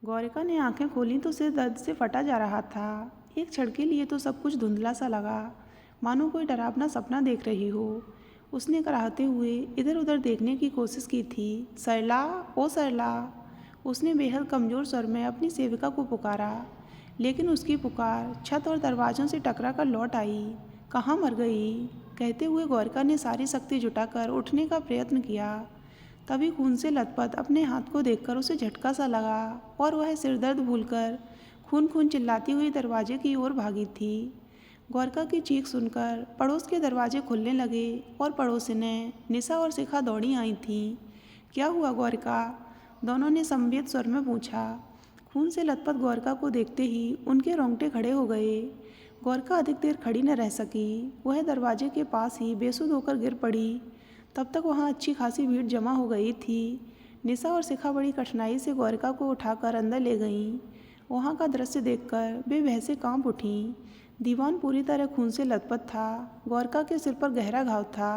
गौरिका ने आंखें खोलीं तो सिर दर्द से फटा जा रहा था। एक क्षण के लिए तो सब कुछ धुंधला सा लगा, मानो कोई डरावना सपना देख रही हो। उसने कराहते हुए इधर उधर देखने की कोशिश की थी। सरला, ओ सरला। उसने बेहद कमज़ोर स्वर में अपनी सेविका को पुकारा, लेकिन उसकी पुकार छत और दरवाज़ों से टकरा कर लौट आई। कहाँ मर गई? कहते हुए गौरिका ने सारी शक्ति जुटाकर उठने का प्रयत्न किया। तभी खून से लथपथ अपने हाथ को देखकर उसे झटका सा लगा और वह सिरदर्द भूलकर खून खून चिल्लाती हुई दरवाजे की ओर भागी थी। गौरिका की चीख सुनकर पड़ोस के दरवाजे खुलने लगे और पड़ोसिनें निशा और शिखा दौड़ी आई थीं। क्या हुआ गौरिका? दोनों ने संवेद स्वर में पूछा। खून से लथपथ गौरिका को देखते ही उनके रोंगटे खड़े हो गए। गौरिका अधिक देर खड़ी न रह सकी। वह दरवाजे के पास ही बेसुध होकर गिर पड़ी। तब तक वहाँ अच्छी खासी भीड़ जमा हो गई थी। निशा और शिखा बड़ी कठिनाई से गौरिका को उठाकर अंदर ले गईं। वहाँ का दृश्य देखकर वे वह से कांप उठीं। दीवान पूरी तरह खून से लथपथ था। गौरिका के सिर पर गहरा घाव था।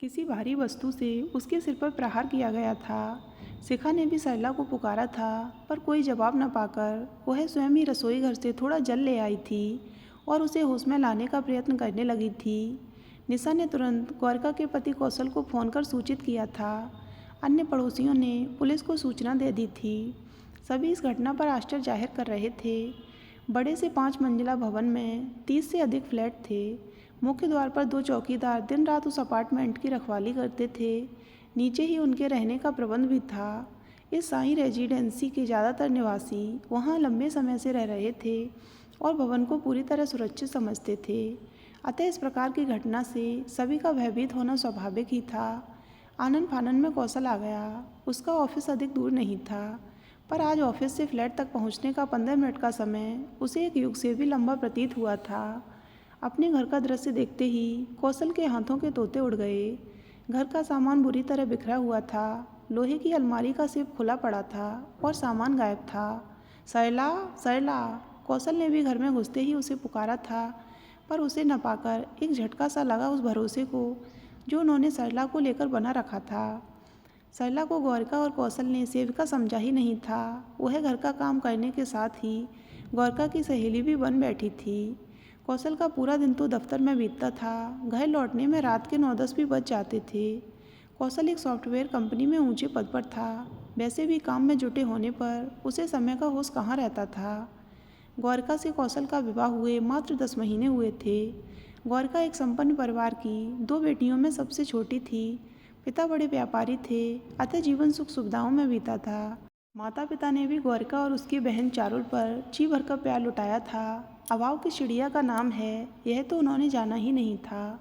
किसी भारी वस्तु से उसके सिर पर प्रहार किया गया था। शिखा ने भी सरला को पुकारा था, पर कोई जवाब न पाकर वह स्वयं ही रसोई घर से थोड़ा जल ले आई थी और उसे होश में लाने का प्रयत्न करने लगी थी। निशा ने तुरंत गौरिका के पति कौशल को फ़ोन कर सूचित किया था। अन्य पड़ोसियों ने पुलिस को सूचना दे दी थी। सभी इस घटना पर आश्चर्य जाहिर कर रहे थे। बड़े से 5 मंजिला भवन में 30 से अधिक फ्लैट थे। मुख्य द्वार पर 2 चौकीदार दिन रात उस अपार्टमेंट की रखवाली करते थे। नीचे ही उनके रहने का प्रबंध भी था। इस शाही रेजिडेंसी के ज़्यादातर निवासी वहाँ लंबे समय से रह रहे थे और भवन को पूरी तरह सुरक्षित समझते थे। अतः इस प्रकार की घटना से सभी का भयभीत होना स्वाभाविक ही था। आनन फानन में कौशल आ गया। उसका ऑफिस अधिक दूर नहीं था, पर आज ऑफिस से फ्लैट तक पहुंचने का 15 मिनट का समय उसे एक युग से भी लंबा प्रतीत हुआ था। अपने घर का दृश्य देखते ही कौशल के हाथों के तोते उड़ गए। घर का सामान बुरी तरह बिखरा हुआ था। लोहे की अलमारी का सेब खुला पड़ा था और सामान गायब था। सरला, सरला। कौशल ने भी घर में घुसते ही उसे पुकारा था, पर उसे न पाकर एक झटका सा लगा उस भरोसे को जो उन्होंने सरला को लेकर बना रखा था। सरला को गौरिका और कौशल ने सेविका समझा ही नहीं था। वह घर का काम करने के साथ ही गौरिका की सहेली भी बन बैठी थी। कौशल का पूरा दिन तो दफ्तर में बीतता था। घर लौटने में रात के 9-10 भी बज जाते थे। कौशल एक सॉफ्टवेयर कंपनी में ऊंचे पद पर था। वैसे भी काम में जुटे होने पर उसे समय का होश कहाँ रहता था। गौरिका से कौशल का विवाह हुए मात्र 10 महीने हुए थे। गौरिका एक संपन्न परिवार की 2 बेटियों में सबसे छोटी थी। पिता बड़े व्यापारी थे, अतः जीवन सुख सुविधाओं में बीता था। माता पिता ने भी गौरिका और उसकी बहन चारुल पर जी भरकर प्यार लुटाया था। अभाव की चिड़िया का नाम है, यह तो उन्होंने जाना ही नहीं था।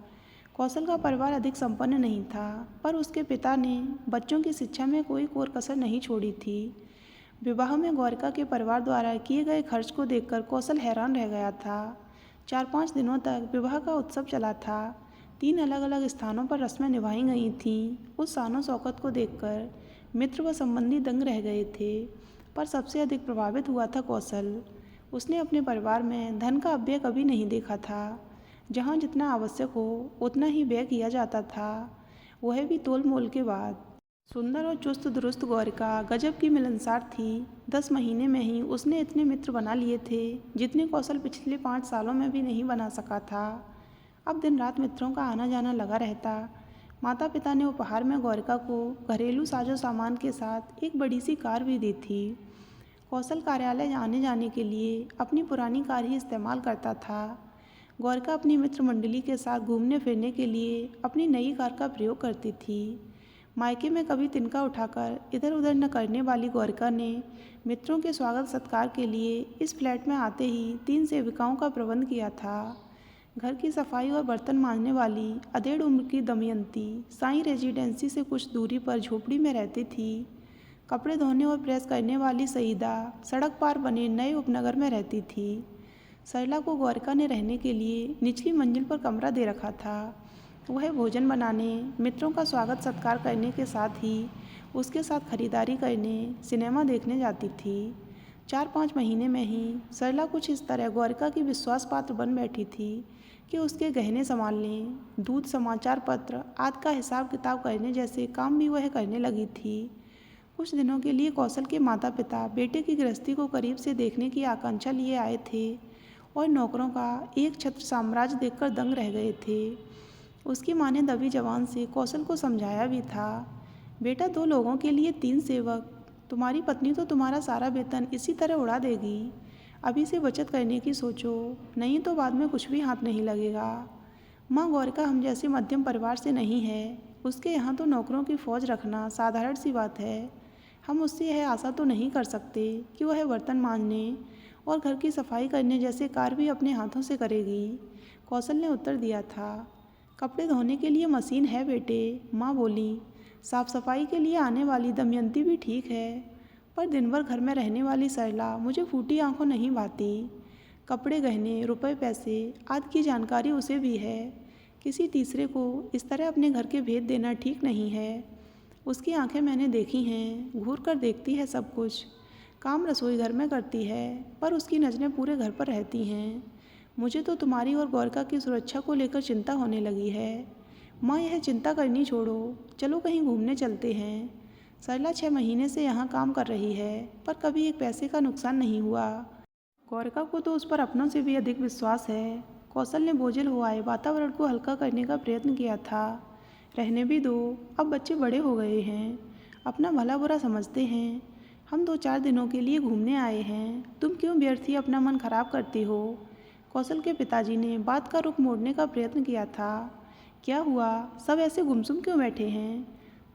कौशल का परिवार अधिक संपन्न नहीं था, पर उसके पिता ने बच्चों की शिक्षा में कोई कोर कसर नहीं छोड़ी थी। विवाह में गौरिका के परिवार द्वारा किए गए खर्च को देखकर कौशल हैरान रह गया था। 4-5 दिनों तक विवाह का उत्सव चला था। 3 अलग अलग स्थानों पर रस्में निभाई गई थीं। उस शानो शौकत को देखकर मित्र व संबंधी दंग रह गए थे, पर सबसे अधिक प्रभावित हुआ था कौशल। उसने अपने परिवार में धन का अव्यय कभी नहीं देखा था। जहाँ जितना आवश्यक हो उतना ही व्यय किया जाता था, वह भी तोल मोल के बाद। सुंदर और चुस्त दुरुस्त गौरिका गजब की मिलनसार थी। 10 महीने में ही उसने इतने मित्र बना लिए थे जितने कौशल पिछले 5 सालों में भी नहीं बना सका था। अब दिन रात मित्रों का आना जाना लगा रहता। माता पिता ने उपहार में गौरिका को घरेलू साजो सामान के साथ एक बड़ी सी कार भी दी थी। कौशल कार्यालय आने जाने के लिए अपनी पुरानी कार ही इस्तेमाल करता था। गौरिका अपनी मित्र मंडली के साथ घूमने फिरने के लिए अपनी नई कार का प्रयोग करती थी। मायके में कभी तिनका उठाकर इधर उधर न करने वाली गौरिका ने मित्रों के स्वागत सत्कार के लिए इस फ्लैट में आते ही 3 सेविकाओं का प्रबंध किया था। घर की सफाई और बर्तन मांजने वाली अधेड़ उम्र की दमयंती साई रेजिडेंसी से कुछ दूरी पर झोपड़ी में रहती थी। कपड़े धोने और प्रेस करने वाली सईदा सड़क पार बने नए उपनगर में रहती थी। सरला को गौरिका ने रहने के लिए निचली मंजिल पर कमरा दे रखा था। वह भोजन बनाने, मित्रों का स्वागत सत्कार करने के साथ ही उसके साथ खरीदारी करने, सिनेमा देखने जाती थी। 4-5 महीने में ही सरला कुछ इस तरह गौरिका की विश्वास पात्र बन बैठी थी कि उसके गहने संभालने, दूध, समाचार पत्र आदि का हिसाब किताब करने जैसे काम भी वह करने लगी थी। कुछ दिनों के लिए कौशल के माता पिता बेटे की गृहस्थी को करीब से देखने की आकांक्षा लिए आए थे और नौकरों का एक छत्र साम्राज्य देखकर दंग रह गए थे। उसकी माँ ने दबी जबान से कौशल को समझाया भी था, बेटा 2 लोगों के लिए 3 सेवक, तुम्हारी पत्नी तो तुम्हारा सारा वेतन इसी तरह उड़ा देगी। अभी से बचत करने की सोचो, नहीं तो बाद में कुछ भी हाथ नहीं लगेगा। माँ गौरिका हम जैसे मध्यम परिवार से नहीं है, उसके यहाँ तो नौकरों की फौज रखना साधारण सी बात है। हम उससे यह आशा तो नहीं कर सकते कि वह बर्तन मांजने और घर की सफाई करने जैसे कार्य भी अपने हाथों से करेगी। कौशल ने उत्तर दिया था, कपड़े धोने के लिए मशीन है बेटे, माँ बोली। साफ सफाई के लिए आने वाली दमयंती भी ठीक है, पर दिन भर घर में रहने वाली सरला मुझे फूटी आंखों नहीं भाती। कपड़े गहने रुपए पैसे आदि की जानकारी उसे भी है। किसी तीसरे को इस तरह अपने घर के भेद देना ठीक नहीं है। उसकी आंखें मैंने देखी हैं, घूर कर देखती है सब कुछ। काम रसोई घर में करती है, पर उसकी नज़रें पूरे घर पर रहती हैं। मुझे तो तुम्हारी और गौरका की सुरक्षा को लेकर चिंता होने लगी है। माँ यह चिंता करनी छोड़ो, चलो कहीं घूमने चलते हैं। सरला 6 महीने से यहाँ काम कर रही है, पर कभी एक पैसे का नुकसान नहीं हुआ। गौरिका को तो उस पर अपनों से भी अधिक विश्वास है। कौशल ने बोझिल हो आए वातावरण को हल्का करने का प्रयत्न किया था। रहने भी दो, अब बच्चे बड़े हो गए हैं, अपना भला बुरा समझते हैं। हम 2-4 दिनों के लिए घूमने आए हैं, तुम क्यों व्यर्थ ही अपना मन खराब करती हो। कौशल के पिताजी ने बात का रुख मोड़ने का प्रयत्न किया था। क्या हुआ, सब ऐसे गुमसुम क्यों बैठे हैं।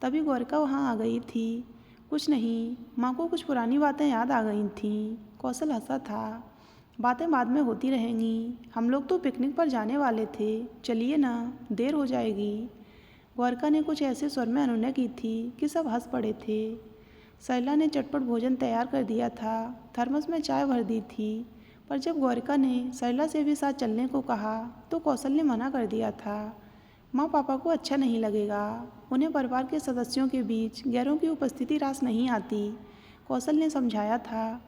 तभी गौरिका वहाँ आ गई थी। कुछ नहीं, माँ को कुछ पुरानी बातें याद आ गई थीं। कौशल हंसा था, बातें बाद में होती रहेंगी, हम लोग तो पिकनिक पर जाने वाले थे, चलिए ना, देर हो जाएगी। गौरिका ने कुछ ऐसे स्वर में अनुनय की थी कि सब हंस पड़े थे। सरला ने चटपट भोजन तैयार कर दिया था, थर्मस में चाय भर दी थी, पर जब गौरिका ने सरला से भी साथ चलने को कहा तो कौशल ने मना कर दिया था। माँ पापा को अच्छा नहीं लगेगा, उन्हें परिवार के सदस्यों के बीच गैरों की उपस्थिति रास नहीं आती। कौशल ने समझाया था,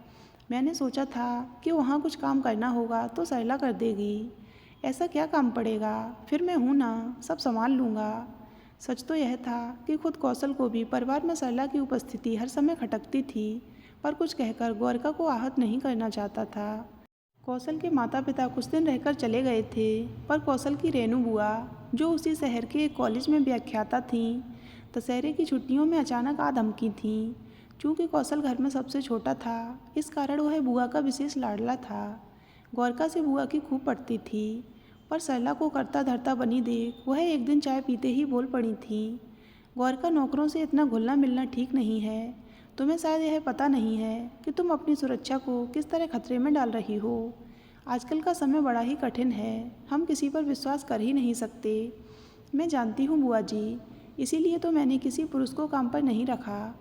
मैंने सोचा था कि वहाँ कुछ काम करना होगा तो सरला कर देगी। ऐसा क्या काम पड़ेगा, फिर मैं हूँ ना, सब संभाल लूँगा। सच तो यह था कि खुद कौशल को भी परिवार में सरला की उपस्थिति हर समय खटकती थी, पर कुछ कहकर गौरिका को आहत नहीं करना चाहता था। कौशल के माता पिता कुछ दिन रहकर चले गए थे, पर कौशल की रेनू बुआ, जो उसी शहर के एक कॉलेज में व्याख्याता थीं, दशहरे की छुट्टियों में अचानक आ धमकी थीं। चूँकि कौशल घर में सबसे छोटा था, इस कारण वह बुआ का विशेष लाडला था। गौरिका से बुआ की खूब पटती थी, पर सरला को करता धरता बनी देख वह एक दिन चाय पीते ही बोल पड़ी थी, गौरिका नौकरों से इतना घुलना मिलना ठीक नहीं है। तुम्हें शायद यह पता नहीं है कि तुम अपनी सुरक्षा को किस तरह खतरे में डाल रही हो। आजकल का समय बड़ा ही कठिन है, हम किसी पर विश्वास कर ही नहीं सकते। मैं जानती हूँ बुआ जी, इसीलिए तो मैंने किसी पुरुष को काम पर नहीं रखा।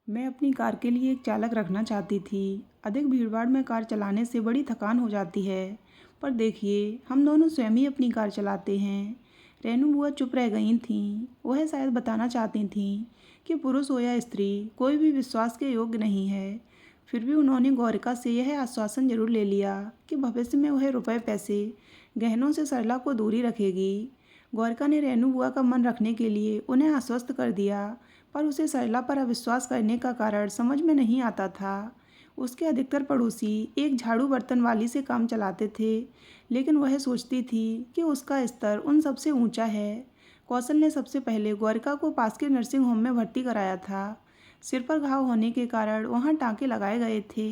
मैं अपनी कार के लिए एक चालक रखना चाहती थी। अधिक भीड़भाड़ में कार चलाने से बड़ी थकान हो जाती है, पर देखिए हम दोनों स्वयं ही अपनी कार चलाते हैं। रेनू बुआ चुप रह गई थीं। वह शायद बताना चाहती थीं कि पुरुष हो या स्त्री कोई भी विश्वास के योग्य नहीं है। फिर भी उन्होंने गौरिका से यह आश्वासन जरूर ले लिया कि भविष्य में वह रुपए पैसे गहनों से सरला को दूरी रखेगी। गौरिका ने रेनू बुआ का मन रखने के लिए उन्हें आश्वस्त कर दिया, पर उसे सरला पर अविश्वास करने का कारण समझ में नहीं आता था। उसके अधिकतर पड़ोसी एक झाड़ू बर्तन वाली से काम चलाते थे, लेकिन वह सोचती थी कि उसका स्तर उन सबसे ऊंचा है। कौशल ने सबसे पहले गौरिका को पास के नर्सिंग होम में भर्ती कराया था। सिर पर घाव होने के कारण वहाँ टाँके लगाए गए थे।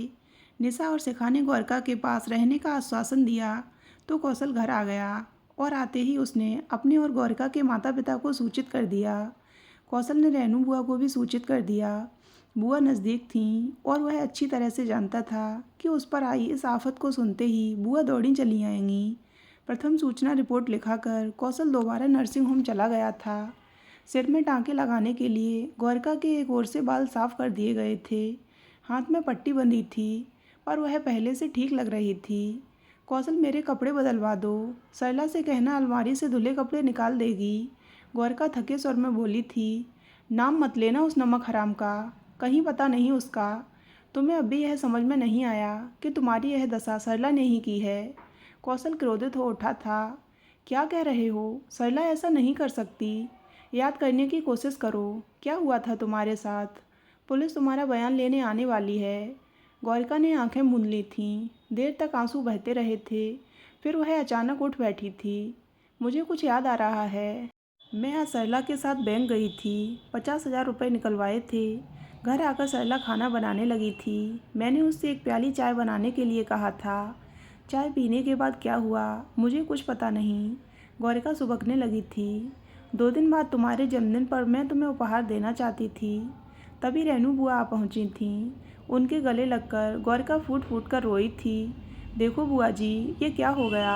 निशा और शिखा ने गौरिका के पास रहने का आश्वासन दिया तो कौशल घर आ गया, और आते ही उसने अपने और गौरिका के माता पिता को सूचित कर दिया। कौशल ने रेनू बुआ को भी सूचित कर दिया। बुआ नज़दीक थीं और वह अच्छी तरह से जानता था कि उस पर आई इस आफत को सुनते ही बुआ दौड़ी चली आएंगी। प्रथम सूचना रिपोर्ट लिखाकर कौशल दोबारा नर्सिंग होम चला गया था। सिर में टाँके लगाने के लिए गौरिका के एक ओर से बाल साफ कर दिए गए थे। हाथ में पट्टी बंधी थी, पर वह पहले से ठीक लग रही थी। कौशल मेरे कपड़े बदलवा दो, सरला से कहना अलमारी से धुले कपड़े निकाल देगी, गौरिका थके स्वर में बोली थी। नाम मत लेना उस नमक हराम का, कहीं पता नहीं उसका। तुम्हें अब भी यह समझ में नहीं आया कि तुम्हारी यह दशा सरला ने ही की है। कौशल क्रोधित हो उठा था। क्या कह रहे हो, सरला ऐसा नहीं कर सकती। याद करने की कोशिश करो, क्या हुआ था तुम्हारे साथ। पुलिस तुम्हारा बयान लेने आने वाली है। गौरिका ने आंखें मूंद ली थीं। देर तक आंसू बहते रहे थे। फिर वह अचानक उठ बैठी थी। मुझे कुछ याद आ रहा है। मैं आज सरला के साथ बैंक गई थी। 50,000 रुपये निकलवाए थे। घर आकर सरला खाना बनाने लगी थी। मैंने उससे एक प्याली चाय बनाने के लिए कहा था। चाय पीने के बाद क्या हुआ मुझे कुछ पता नहीं। गौरिका सुबकने लगी थी। 2 दिन बाद तुम्हारे जन्मदिन पर मैं तुम्हें उपहार देना चाहती थी। तभी रेनू बुआ आ पहुंची थीं। उनके गले लगकर गौरिका फूट फूट कर रोई थी। देखो बुआ जी, ये क्या हो गया।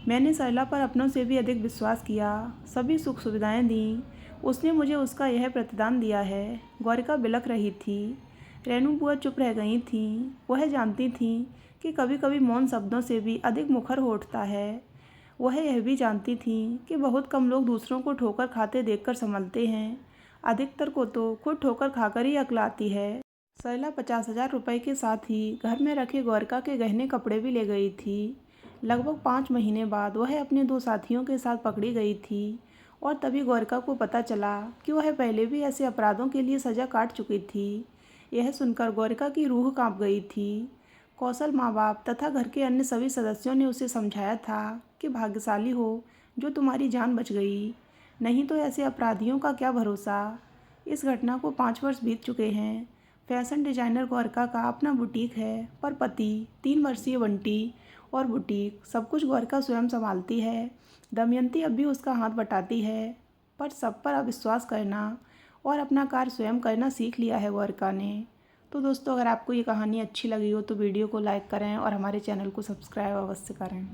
मैंने सरला पर अपनों से भी अधिक विश्वास किया, सभी सुख सुविधाएं दीं। उसने मुझे उसका यह प्रतिदान दिया है। गौरिका बिलख रही थी। रेनू बुआ चुप रह गई थीं। वह जानती थीं कि कभी कभी मौन शब्दों से भी अधिक मुखर हो उठता है। वह यह भी जानती थीं कि बहुत कम लोग दूसरों को ठोकर खाते देखकर संभलते हैं। अधिकतर को तो खुद ठोकर खाकर ही अक्ल आती है। सरला 50,000 रुपये के साथ ही घर में रखे गौरिका के गहने कपड़े भी ले गई थी। लगभग 5 महीने बाद वह अपने 2 साथियों के साथ पकड़ी गई थी और तभी गौरिका को पता चला कि वह पहले भी ऐसे अपराधों के लिए सज़ा काट चुकी थी। यह सुनकर गौरिका की रूह कांप गई थी। कौशल माँ बाप तथा घर के अन्य सभी सदस्यों ने उसे समझाया था कि भाग्यशाली हो जो तुम्हारी जान बच गई, नहीं तो ऐसे अपराधियों का क्या भरोसा। इस घटना को 5 वर्ष बीत चुके हैं। फैशन डिजाइनर गौरिका का अपना बुटीक है, पर पति 3 वर्षीय बंटी और बुटीक सब कुछ गौरिका स्वयं संभालती है। दमयंती अब भी उसका हाथ बटाती है, पर सब पर अविश्वास करना और अपना कार्य स्वयं करना सीख लिया है गौरिका ने। तो दोस्तों, अगर आपको ये कहानी अच्छी लगी हो तो वीडियो को लाइक करें और हमारे चैनल को सब्सक्राइब अवश्य करें।